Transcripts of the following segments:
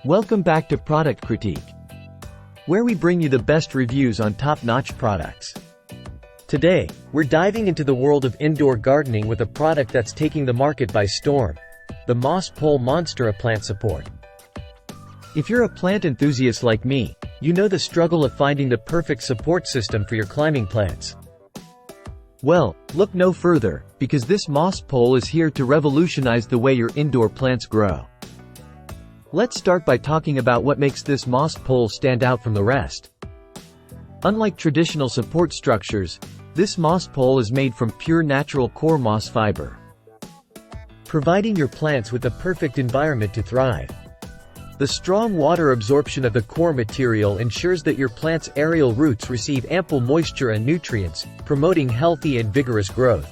Welcome back to Product Critique, where we bring you the best reviews on top-notch products. Today, we're diving into the world of indoor gardening with a product that's taking the market by storm: the Moss Pole Monstera Plant Support. If you're a plant enthusiast like me, you know the struggle of finding the perfect support system for your climbing plants. Well, look no further, because this moss pole is here to revolutionize the way your indoor plants grow. Let's start by talking about what makes this moss pole stand out from the rest. Unlike traditional support structures, this moss pole is made from pure natural core moss fiber, providing your plants with the perfect environment to thrive. The strong water absorption of the core material ensures that your plant's aerial roots receive ample moisture and nutrients, promoting healthy and vigorous growth.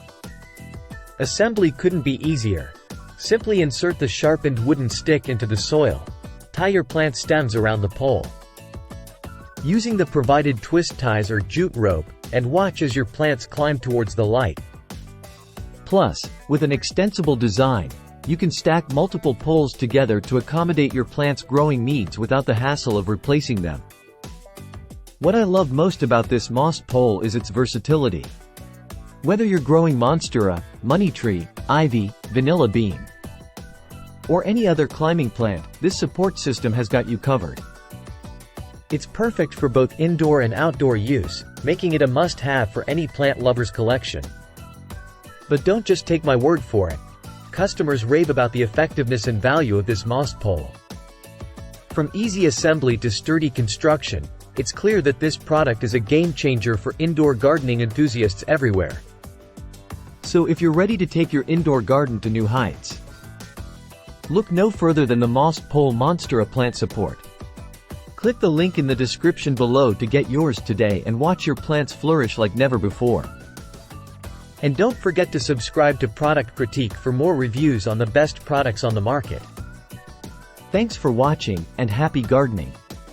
Assembly couldn't be easier. Simply insert the sharpened wooden stick into the soil. Tie your plant stems around the pole, using the provided twist ties or jute rope, and watch as your plants climb towards the light. Plus, with an extensible design, you can stack multiple poles together to accommodate your plant's growing needs without the hassle of replacing them. What I love most about this moss pole is its versatility. Whether you're growing monstera, money tree, ivy, vanilla bean, or any other climbing plant, this support system has got you covered. It's perfect for both indoor and outdoor use, making it a must-have for any plant lover's collection. But don't just take my word for it. Customers rave about the effectiveness and value of this moss pole. From easy assembly to sturdy construction, it's clear that this product is a game-changer for indoor gardening enthusiasts everywhere. So if you're ready to take your indoor garden to new heights, look no further than the Moss Pole Monstera Plant Support. Click the link in the description below to get yours today and watch your plants flourish like never before. And don't forget to subscribe to Product Critique for more reviews on the best products on the market. Thanks for watching, and happy gardening!